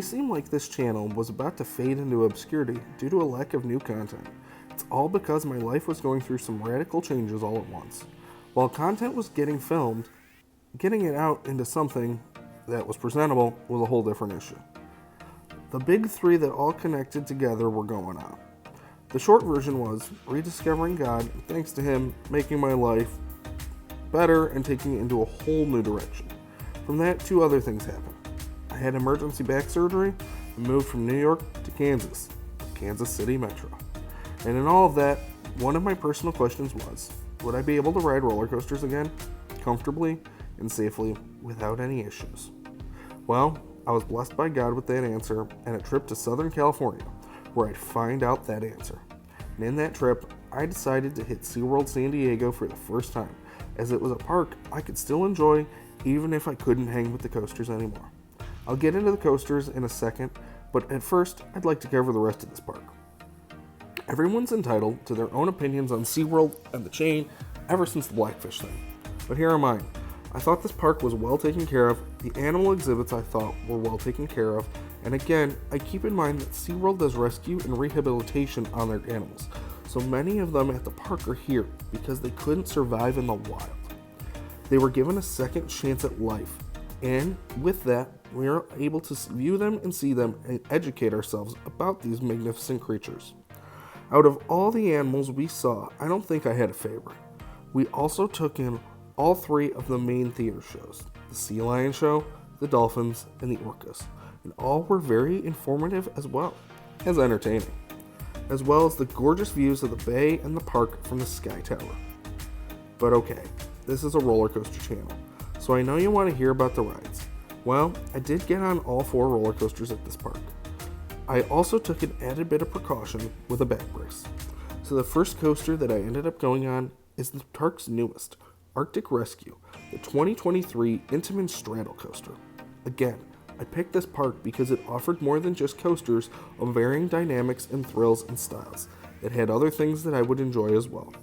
seem like this channel was about to fade into obscurity due to a lack of new content. It's all because my life was going through some radical changes all at once. While content was getting filmed, getting it out into something that was presentable was a whole different issue. The big three that all connected together were going on. The short version was rediscovering God, and thanks to Him making my life better and taking it into a whole new direction. From that, two other things happened. I had emergency back surgery and moved from New York to Kansas City Metro. And in all of that, one of my personal questions was, would I be able to ride roller coasters again, comfortably and safely, without any issues? Well, I was blessed by God with that answer and a trip to Southern California, where I'd find out that answer. And in that trip, I decided to hit SeaWorld San Diego for the first time, as it was a park I could still enjoy even if I couldn't hang with the coasters anymore. I'll get into the coasters in a second, but at first, I'd like to cover the rest of this park. Everyone's entitled to their own opinions on SeaWorld and the chain ever since the Blackfish thing, but here are mine. I thought this park was well taken care of, the animal exhibits I thought were well taken care of, and again, I keep in mind that SeaWorld does rescue and rehabilitation on their animals, so many of them at the park are here because they couldn't survive in the wild. They were given a second chance at life, and with that, we are able to view them and see them and educate ourselves about these magnificent creatures. Out of all the animals we saw, I don't think I had a favorite. We also took in all three of the main theater shows, the sea lion show, the dolphins, and the orcas, and all were very informative as well as entertaining, as well as the gorgeous views of the bay and the park from the Sky Tower. But okay, this is a roller coaster channel, so I know you want to hear about the rides. Well, I did get on all 4 roller coasters at this park. I also took an added bit of precaution with a back brace. So the first coaster that I ended up going on is the park's newest, Arctic Rescue, the 2023 Intamin Straddle Coaster. Again, I picked this park because it offered more than just coasters of varying dynamics and thrills and styles. It had other things that I would enjoy as well.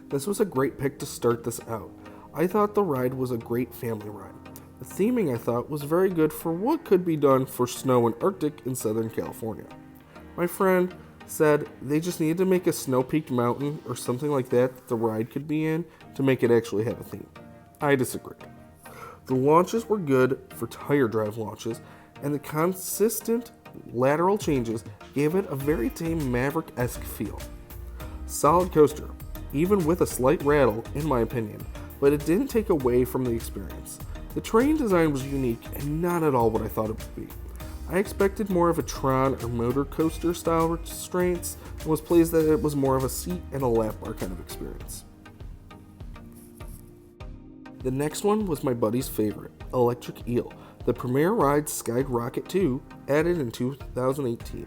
This was a great pick to start this out. I thought the ride was a great family ride. The theming I thought was very good for what could be done for snow and Arctic in Southern California. My friend said they just needed to make a snow-peaked mountain or something like that the ride could be in to make it actually have a theme. I disagreed. The launches were good for tire drive launches, and the consistent lateral changes gave it a very tame Maverick-esque feel. Solid coaster, even with a slight rattle in my opinion, but it didn't take away from the experience. The train design was unique and not at all what I thought it would be. I expected more of a Tron or motor coaster style restraints and was pleased that it was more of a seat and a lap bar kind of experience. The next one was my buddy's favorite, Electric Eel, the premier ride Skyrocket 2 added in 2018.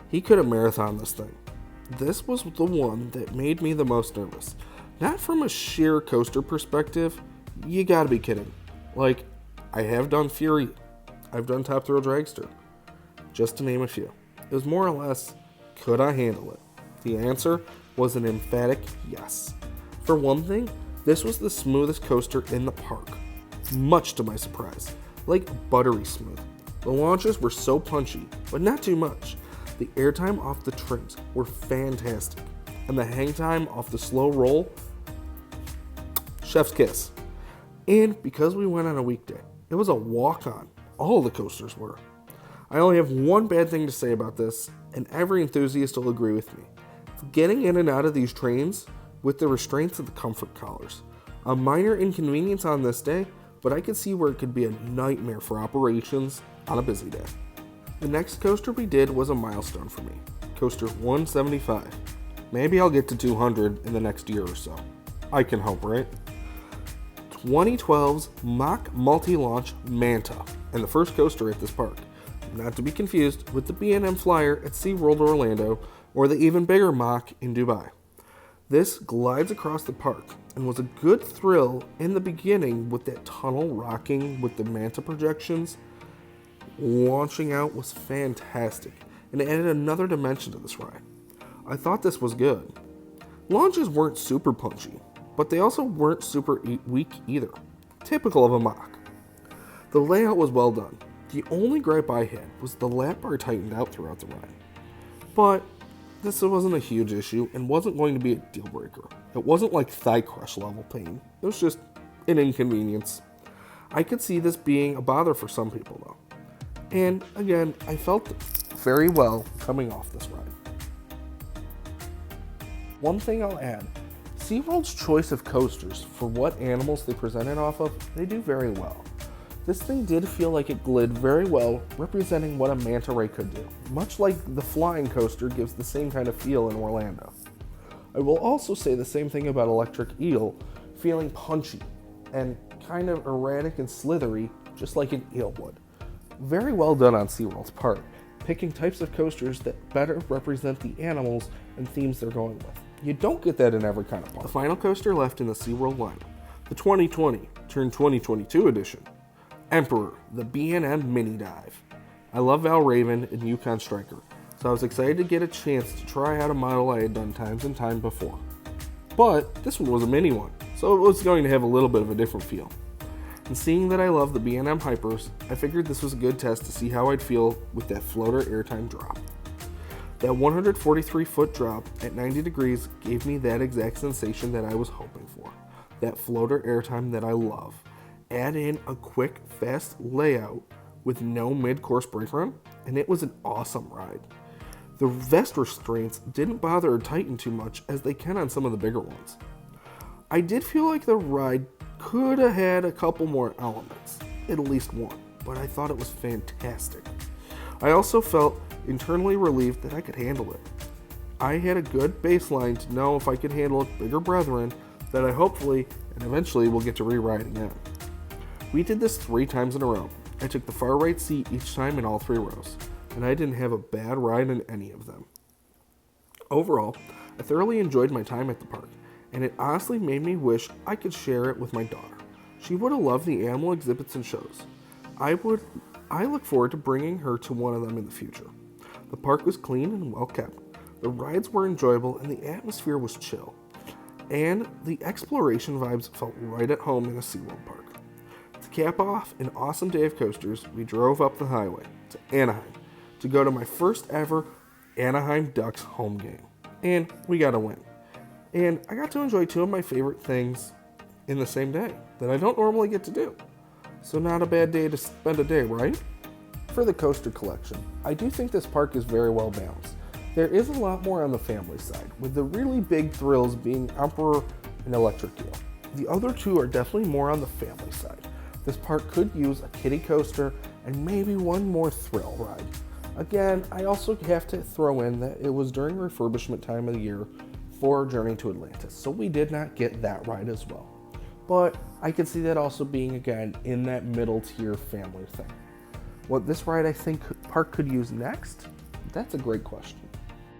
He could have marathoned this thing. This was the one that made me the most nervous. Not from a sheer coaster perspective, you gotta be kidding. Like, I have done Fury, I've done Top Thrill Dragster, just to name a few. It was more or less, could I handle it? The answer was an emphatic yes. For one thing, this was the smoothest coaster in the park, much to my surprise, like buttery smooth. The launches were so punchy, but not too much. The airtime off the trims were fantastic, and the hang time off the slow roll, chef's kiss. And because we went on a weekday, it was a walk-on. All the coasters were. I only have one bad thing to say about this, and every enthusiast will agree with me. Getting in and out of these trains with the restraints of the comfort collars. A minor inconvenience on this day, but I could see where it could be a nightmare for operations on a busy day. The next coaster we did was a milestone for me, Coaster 175. Maybe I'll get to 200 in the next year or so. I can hope, right? 2012's mock multi-launch Manta, and the first coaster at this park. Not to be confused with the B&M Flyer at SeaWorld Orlando or the even bigger mock in Dubai. This glides across the park and was a good thrill in the beginning with that tunnel rocking with the Manta projections. Launching out was fantastic and it added another dimension to this ride. I thought this was good. Launches weren't super punchy, but they also weren't super weak either. Typical of a mock. The layout was well done. The only gripe I had was the lap bar tightened out throughout the ride. But this wasn't a huge issue and wasn't going to be a deal breaker. It wasn't like thigh crush level pain. It was just an inconvenience. I could see this being a bother for some people though. And again, I felt very well coming off this ride. One thing I'll add, SeaWorld's choice of coasters for what animals they presented off of, they do very well. This thing did feel like it glid very well, representing what a manta ray could do, much like the flying coaster gives the same kind of feel in Orlando. I will also say the same thing about Electric Eel, feeling punchy and kind of erratic and slithery, just like an eel would. Very well done on SeaWorld's part, picking types of coasters that better represent the animals and themes they're going with. You don't get that in every kind of park. The final coaster left in the SeaWorld lineup, the 2020-2022 edition, Emperor, the B&M Mini Dive. I love Valraven and Yukon Striker, so I was excited to get a chance to try out a model I had done times and time before. But this one was a mini one, so it was going to have a little bit of a different feel. And seeing that I love the B&M Hypers, I figured this was a good test to see how I'd feel with that floater airtime drop. That 143-foot drop at 90 degrees gave me that exact sensation that I was hoping for. That floater airtime that I love. Add in a quick, fast layout with no mid-course brake run, and it was an awesome ride. The vest restraints didn't bother or tighten too much as they can on some of the bigger ones. I did feel like the ride could have had a couple more elements, at least one, but I thought it was fantastic. I also felt internally relieved that I could handle it. I had a good baseline to know if I could handle it bigger brethren that I hopefully and eventually will get to re-ride again. We did this 3 times in a row. I took the far right seat each time in all 3 rows, and I didn't have a bad ride in any of them. Overall, I thoroughly enjoyed my time at the park, and it honestly made me wish I could share it with my daughter. She would have loved the animal exhibits and shows. I look forward to bringing her to one of them in the future. The park was clean and well kept. The rides were enjoyable and the atmosphere was chill. And the exploration vibes felt right at home in a SeaWorld park. To cap off an awesome day of coasters, we drove up the highway to Anaheim to go to my first ever Anaheim Ducks home game. And we got a win. And I got to enjoy 2 of my favorite things in the same day that I don't normally get to do. So not a bad day to spend a day, right? For the coaster collection, I do think this park is very well balanced. There is a lot more on the family side, with the really big thrills being Emperor and Electric Eel. The other 2 are definitely more on the family side. This park could use a kiddie coaster and maybe one more thrill ride. Again, I also have to throw in that it was during refurbishment time of the year for Journey to Atlantis, so we did not get that ride as well. But I could see that also being, again, in that middle tier family thing. What this ride I think park could use next? That's a great question.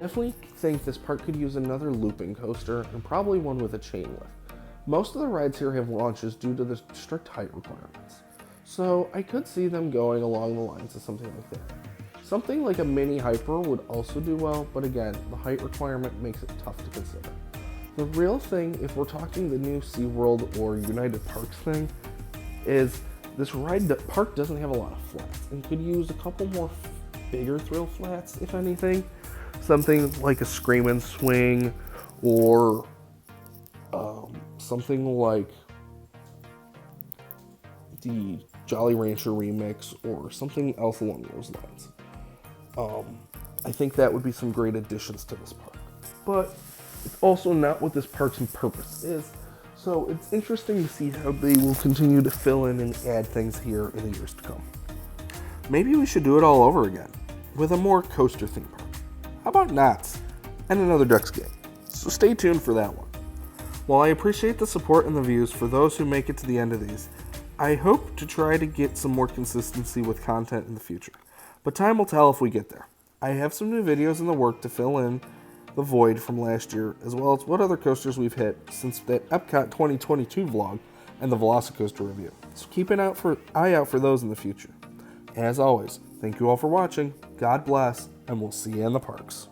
Definitely think this park could use another looping coaster and probably one with a chain lift. Most of the rides here have launches due to the strict height requirements. So I could see them going along the lines of something like that. Something like a mini hyper would also do well, but again, the height requirement makes it tough to consider. The real thing, if we're talking the new SeaWorld or United Parks thing, is this park doesn't have a lot of flats and could use a couple more bigger thrill flats, if anything. Something like a Scream and Swing or something like the Jolly Rancher remix or something else along those lines. I think that would be some great additions to this park. But it's also not what this park's purpose is, so it's interesting to see how they will continue to fill in and add things here in the years to come. Maybe we should do it all over again, with a more coaster theme park. How about Knott's and another Ducks game? So stay tuned for that one. While I appreciate the support and the views for those who make it to the end of these, I hope to try to get some more consistency with content in the future. But time will tell if we get there. I have some new videos in the work to fill in the void from last year, as well as what other coasters we've hit since that Epcot 2022 vlog and the Velocicoaster review. So keep an eye out for those in the future. As always, thank you all for watching, God bless, and we'll see you in the parks.